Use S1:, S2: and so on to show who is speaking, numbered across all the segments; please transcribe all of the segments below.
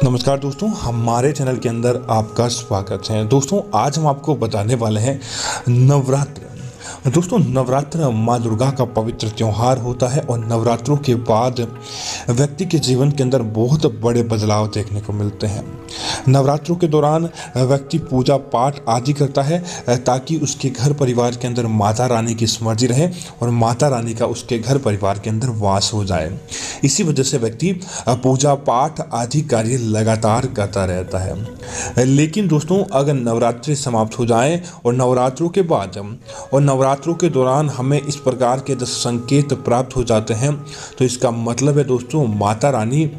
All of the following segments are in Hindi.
S1: नमस्कार दोस्तों, हमारे चैनल के अंदर आपका स्वागत है। दोस्तों, आज हम आपको बताने वाले हैं नवरात्र। दोस्तों, नवरात्र माँ दुर्गा का पवित्र त्यौहार होता है और नवरात्रों के बाद व्यक्ति के जीवन के अंदर बहुत बड़े बदलाव देखने को मिलते हैं। नवरात्रों के दौरान व्यक्ति पूजा पाठ आदि करता है ताकि उसके घर परिवार के अंदर माता रानी की स्मृति रहे और माता रानी का उसके घर परिवार के अंदर वास हो जाए। इसी वजह से व्यक्ति पूजा पाठ आदि कार्य लगातार करता रहता है। लेकिन दोस्तों, अगर नवरात्रि समाप्त हो जाए और नवरात्रों के बाद और नवरात्रों के दौरान हमें इस प्रकार के 10 संकेत प्राप्त हो जाते हैं, तो इसका मतलब है दोस्तों, माता रानी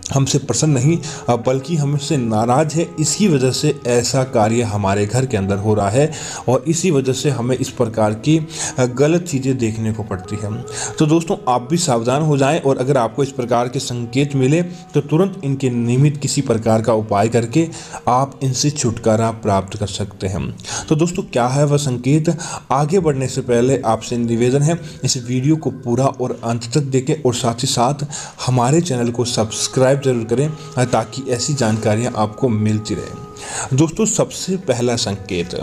S1: हमसे प्रसन्न नहीं बल्कि हमसे नाराज है। इसी वजह से ऐसा कार्य हमारे घर के अंदर हो रहा है और इसी वजह से हमें इस प्रकार की गलत चीज़ें देखने को पड़ती है। तो दोस्तों, आप भी सावधान हो जाएं और अगर आपको इस प्रकार के संकेत मिले तो तुरंत इनके निमित्त किसी प्रकार का उपाय करके आप इनसे छुटकारा प्राप्त कर सकते हैं। तो दोस्तों, क्या है वह संकेत? आगे बढ़ने से पहले आपसे निवेदन है, इस वीडियो को पूरा और अंत तक देखें और साथ ही साथ हमारे चैनल को सब्सक्राइब जरूर करें ताकि ऐसी जानकारियां आपको मिलती रहे। दोस्तों, सबसे पहला संकेत,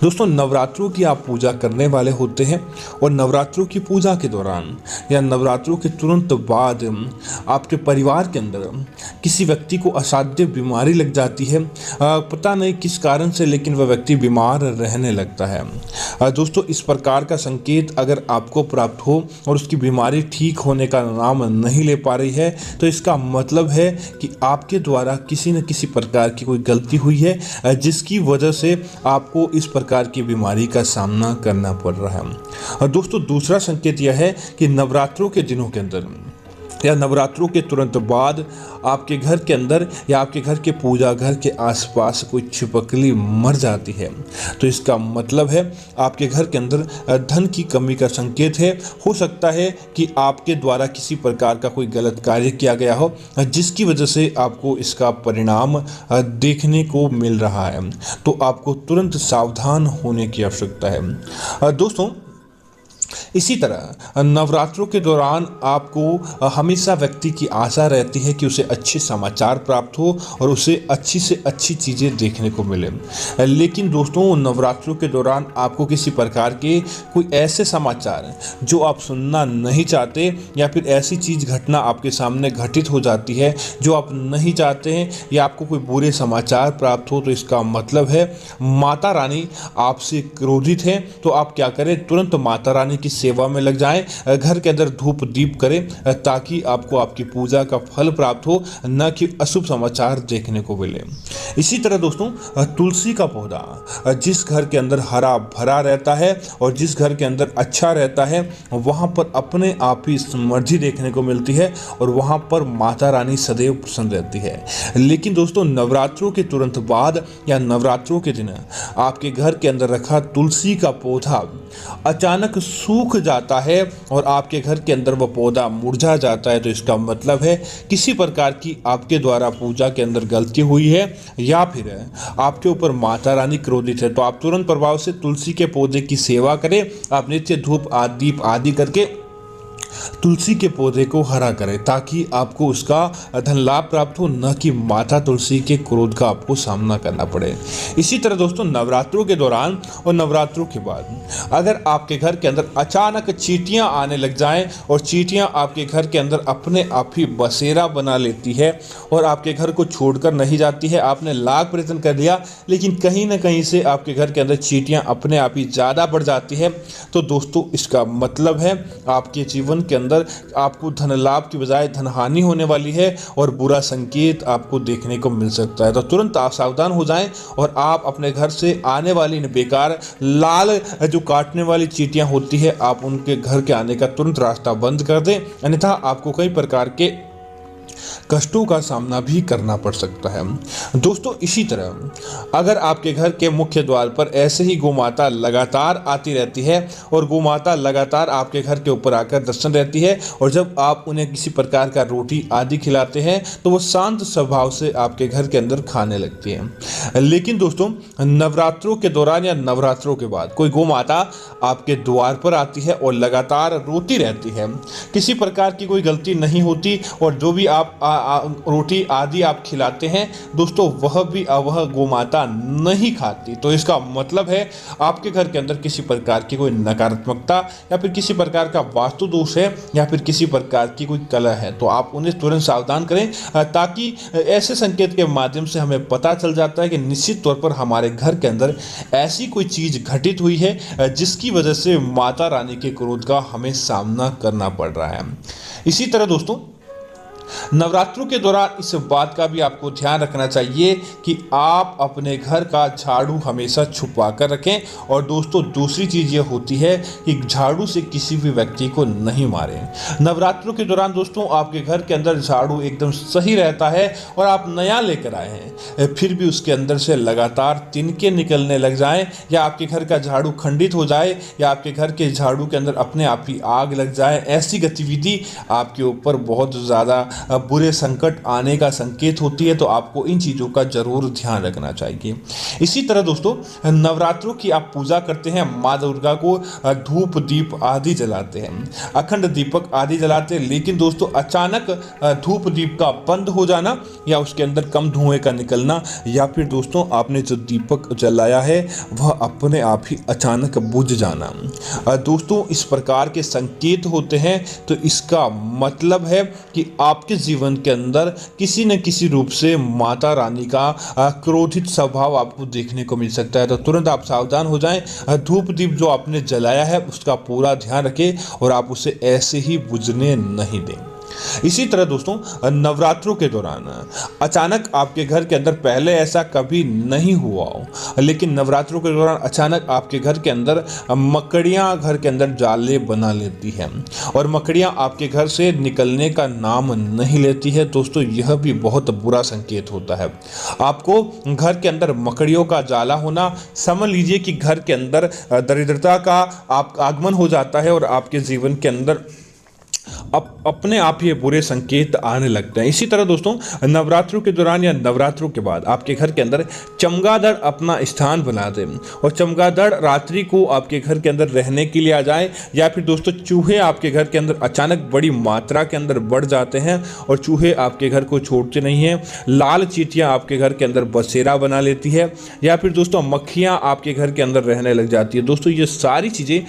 S1: दोस्तों, नवरात्रों की आप पूजा करने वाले होते हैं और नवरात्रों की पूजा के दौरान या नवरात्रों के तुरंत बाद आपके परिवार के अंदर किसी व्यक्ति को असाध्य बीमारी लग जाती है। पता नहीं किस कारण से, लेकिन वह व्यक्ति बीमार रहने लगता है। दोस्तों, इस प्रकार का संकेत अगर आपको प्राप्त हो और उसकी बीमारी ठीक होने का नाम नहीं ले पा रही है, तो इसका मतलब है कि आपके द्वारा किसी न किसी प्रकार की कोई गलती हुई है जिसकी वजह से आपको इस प्रकार की बीमारी का सामना करना पड़ रहा है। और दोस्तों, दूसरा संकेत यह है कि नवरात्रों के दिनों के अंदर या नवरात्रों के तुरंत बाद आपके घर के अंदर या आपके घर के पूजा घर के आसपास कोई छिपकली मर जाती है, तो इसका मतलब है आपके घर के अंदर धन की कमी का संकेत है। हो सकता है कि आपके द्वारा किसी प्रकार का कोई गलत कार्य किया गया हो जिसकी वजह से आपको इसका परिणाम देखने को मिल रहा है, तो आपको तुरंत सावधान होने की आवश्यकता है। दोस्तों, इसी तरह नवरात्रों के दौरान आपको हमेशा व्यक्ति की आशा रहती है कि उसे अच्छे समाचार प्राप्त हो और उसे अच्छी से अच्छी चीज़ें देखने को मिले। लेकिन दोस्तों, नवरात्रों के दौरान आपको किसी प्रकार के कोई ऐसे समाचार जो आप सुनना नहीं चाहते या फिर ऐसी चीज़ घटना आपके सामने घटित हो जाती है जो आप नहीं चाहते हैं या आपको कोई बुरे समाचार प्राप्त हो, तो इसका मतलब है माता रानी आपसे क्रोधित है। तो आप क्या करें, तुरंत माता रानी की सेवा में लग जाएं, घर के अंदर धूप दीप करें ताकि आपको आपकी पूजा का फल प्राप्त हो, न कि अशुभ समाचार देखने को मिले। इसी तरह दोस्तों, तुलसी का पौधा जिस घर के अंदर हरा भरा रहता है और जिस घर के अंदर अच्छा रहता है, वहां पर अपने आप ही समृद्धि देखने को मिलती है और वहां पर माता रानी सदैव प्रसन्न रहती है। लेकिन दोस्तों, नवरात्रों के तुरंत बाद या नवरात्रों के दिन आपके घर के अंदर रखा तुलसी का पौधा अचानक सूख जाता है और आपके घर के अंदर वह पौधा मुरझा जाता है, तो इसका मतलब है किसी प्रकार की आपके द्वारा पूजा के अंदर गलती हुई है या फिर आपके ऊपर माता रानी क्रोधित है। तो आप तुरंत प्रभाव से तुलसी के पौधे की सेवा करें। आप नित्य धूप दीप आदि करके तुलसी के पौधे को हरा करें ताकि आपको उसका धन लाभ प्राप्त हो, न कि माता तुलसी के क्रोध का आपको सामना करना पड़े। इसी तरह दोस्तों, नवरात्रों के दौरान और नवरात्रों के बाद अगर आपके घर के अंदर अचानक चींटियां आने लग जाएं और चींटियां आपके घर के अंदर अपने आप ही बसेरा बना लेती है और आपके घर को छोड़कर नहीं जाती है, आपने लाख प्रयत्न कर लिया लेकिन कहीं ना कहीं से आपके घर के अंदर चींटियां अपने आप ही ज़्यादा बढ़ जाती है, तो दोस्तों, इसका मतलब है आपके जीवन के अंदर आपको धन लाभ की बजाय धन हानि होने वाली है और बुरा संकेत आपको देखने को मिल सकता है। तो तुरंत आप सावधान हो जाएं और आप अपने घर से आने वाली बेकार लाल जो काटने वाली चींटियां होती है, आप उनके घर के आने का तुरंत रास्ता बंद कर दें, अन्यथा आपको कई प्रकार के कष्टों का सामना भी करना पड़ सकता है। दोस्तों, इसी तरह अगर आपके घर के मुख्य द्वार पर ऐसे ही गोमाता लगातार आती रहती है और गोमाता लगातार आपके घर के ऊपर आकर दर्शन रहती है और जब आप उन्हें किसी प्रकार का रोटी आदि खिलाते हैं तो वो शांत स्वभाव से आपके घर के अंदर खाने लगती है। लेकिन दोस्तों, नवरात्रों के दौरान या नवरात्रों के बाद कोई गोमाता आपके द्वार पर आती है और लगातार रोती रहती है, किसी प्रकार की कोई गलती नहीं होती और जो भी आप आप रोटी आदि आप खिलाते हैं दोस्तों, वह गोमाता नहीं खाती। तो इसका मतलब है आपके घर के अंदर किसी प्रकार की कोई नकारात्मकता या फिर किसी प्रकार का वास्तु दोष है या फिर किसी प्रकार की कोई कलह है, तो आप उन्हें तुरंत सावधान करें, ताकि ऐसे संकेत के माध्यम से हमें पता चल जाता है कि निश्चित तौर पर हमारे घर के अंदर ऐसी कोई चीज घटित हुई है जिसकी वजह से माता रानी के क्रोध का हमें सामना करना पड़ रहा है। इसी तरह दोस्तों नवरात्रों के दौरान इस बात का भी आपको ध्यान रखना चाहिए कि आप अपने घर का झाड़ू हमेशा छुपा कर रखें। और दोस्तों दूसरी चीज़ ये होती है कि झाड़ू से किसी भी व्यक्ति को नहीं मारें। नवरात्रों के दौरान दोस्तों आपके घर के अंदर झाड़ू एकदम सही रहता है और आप नया लेकर आए हैं, फिर भी उसके अंदर से लगातार तिनके निकलने लग जाएं, या आपके घर का झाड़ू खंडित हो जाए, या आपके घर के झाड़ू के अंदर अपने आप ही आग लग जाए, ऐसी गतिविधि आपके ऊपर बहुत ज़्यादा बुरे संकट आने का संकेत होती है। तो आपको इन चीज़ों का जरूर ध्यान रखना चाहिए। इसी तरह दोस्तों नवरात्रों की आप पूजा करते हैं, माँ दुर्गा को धूप दीप आदि जलाते हैं, अखंड दीपक आदि जलाते हैं, लेकिन दोस्तों अचानक धूप दीप का बंद हो जाना या उसके अंदर कम धुएं का निकलना, या फिर दोस्तों आपने जो दीपक जलाया है वह अपने आप ही अचानक बुझ जाना, दोस्तों इस प्रकार के संकेत होते हैं। तो इसका मतलब है कि आपके जीवन के अंदर किसी न किसी रूप से माता रानी का क्रोधित स्वभाव आपको देखने को मिल सकता है। तो तुरंत आप सावधान हो जाएं, धूप दीप जो आपने जलाया है उसका पूरा ध्यान रखें और आप उसे ऐसे ही बुझने नहीं दें। इसी तरह दोस्तों नवरात्रों के दौरान अचानक आपके घर के अंदर, पहले ऐसा कभी नहीं हुआ हो, लेकिन नवरात्रों के दौरान अचानक आपके घर के अंदर मकड़ियां घर के अंदर जाले बना लेती हैं और मकड़ियां आपके घर से निकलने का नाम नहीं लेती है। दोस्तों यह भी बहुत बुरा संकेत होता है। आपको घर के अंदर मकड़ियों का जाला होना, समझ लीजिए कि घर के अंदर दरिद्रता का आगमन हो जाता है और आपके जीवन के अंदर अपने आप ये बुरे संकेत आने लगते हैं। इसी तरह दोस्तों नवरात्रों के दौरान या नवरात्रों के बाद आपके घर के अंदर चमगादड़ अपना स्थान बना दे और चमगादड़ रात्रि को आपके घर के अंदर रहने के लिए आ जाए, या फिर दोस्तों चूहे आपके घर के अंदर अचानक बड़ी मात्रा के अंदर बढ़ जाते हैं और चूहे आपके घर को छोड़ते नहीं हैं, लाल चींटियां आपके घर के अंदर बसेरा बना लेती है, या फिर दोस्तों मक्खियां आपके घर के अंदर रहने लग जाती है। दोस्तों ये सारी चीज़ें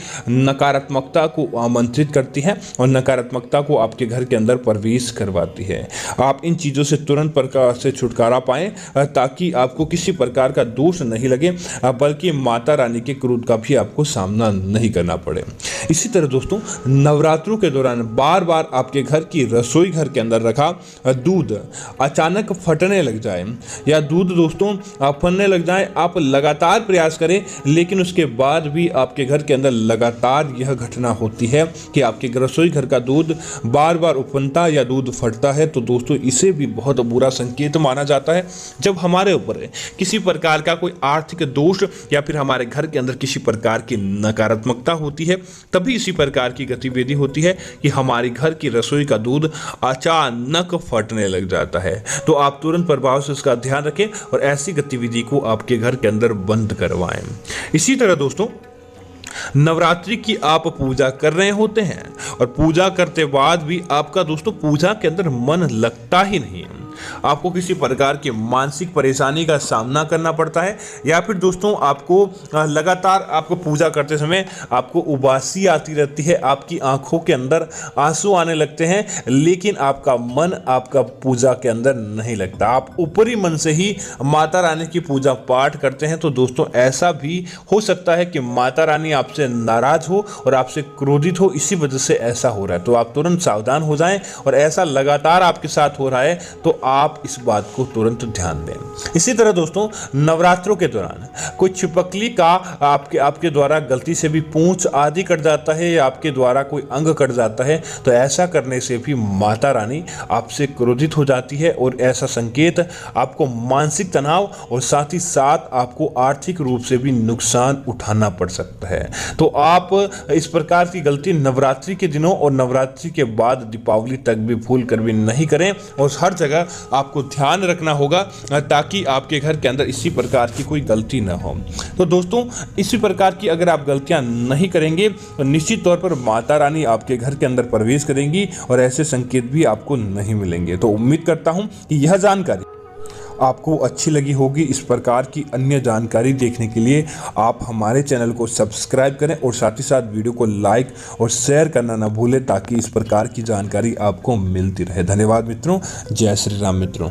S1: नकारात्मकता को आमंत्रित करती हैं और नकारात्मकता को आपके घर के अंदर प्रवेश करवाती है। आप इन चीज़ों से तुरंत प्रकार से छुटकारा पाएं ताकि आपको किसी प्रकार का दोष नहीं लगे, बल्कि माता रानी के क्रोध का भी आपको सामना नहीं करना पड़े। इसी तरह दोस्तों नवरात्रों के दौरान बार बार आपके घर की रसोई घर के अंदर रखा दूध अचानक फटने लग जाए, या दूध दोस्तों फटने लग जाए, आप लगातार प्रयास करें लेकिन उसके बाद भी आपके घर के अंदर लगातार यह घटना होती है कि आपके रसोई घर का दूध बार बार उफनता या दूध फटता है, तो दोस्तों इसे भी बहुत बुरा संकेत माना जाता है। जब हमारे ऊपर किसी प्रकार का कोई आर्थिक दोष या फिर हमारे घर के अंदर किसी प्रकार की नकारात्मकता होती है, तभी इसी प्रकार की गतिविधि होती है कि हमारे घर की रसोई का दूध अचानक फटने लग जाता है। तो आप तुरंत प्रभाव से उसका ध्यान रखें और ऐसी गतिविधि को आपके घर के अंदर बंद करवाएं। इसी तरह दोस्तों नवरात्रि की आप पूजा कर रहे होते हैं और पूजा करते बाद भी आपका दोस्तों पूजा के अंदर मन लगता ही नहीं है, आपको किसी प्रकार की मानसिक परेशानी का सामना करना पड़ता है, या फिर दोस्तों आपको लगातार आपको पूजा करते समय आपको उबासी आती रहती है, आपकी आंखों के अंदर आंसू आने लगते हैं, लेकिन आपका मन आपका पूजा के अंदर नहीं लगता, आप ऊपरी मन से ही माता रानी की पूजा पाठ करते हैं। तो दोस्तों ऐसा भी हो सकता है कि माता रानी आपसे नाराज हो और आपसे क्रोधित हो, इसी वजह से ऐसा हो रहा है। तो आप तुरंत सावधान हो जाएं, और ऐसा लगातार आपके साथ हो रहा है तो आप इस बात को तुरंत ध्यान दें। इसी तरह दोस्तों नवरात्रों के दौरान कोई छिपकली का आपके द्वारा गलती से भी पूंछ आदि कट जाता है या आपके द्वारा कोई अंग कट जाता है, तो ऐसा करने से भी माता रानी आपसे क्रोधित हो जाती है और ऐसा संकेत आपको मानसिक तनाव और साथ ही साथ आपको आर्थिक रूप से भी नुकसान उठाना पड़ सकता है। तो आप इस प्रकार की गलती नवरात्रि के दिनों और नवरात्रि के बाद दीपावली तक भी भूल कर भी नहीं करें, और हर जगह आपको ध्यान रखना होगा ताकि आपके घर के अंदर इसी प्रकार की कोई गलती न हो। तो दोस्तों, इसी प्रकार की अगर आप गलतियां नहीं करेंगे तो निश्चित तौर पर माता रानी आपके घर के अंदर प्रवेश करेंगी और ऐसे संकेत भी आपको नहीं मिलेंगे। तो उम्मीद करता हूं कि यह जानकारी आपको अच्छी लगी होगी। इस प्रकार की अन्य जानकारी देखने के लिए आप हमारे चैनल को सब्सक्राइब करें और साथ ही साथ वीडियो को लाइक और शेयर करना ना भूलें ताकि इस प्रकार की जानकारी आपको मिलती रहे। धन्यवाद मित्रों। जय श्री राम मित्रों।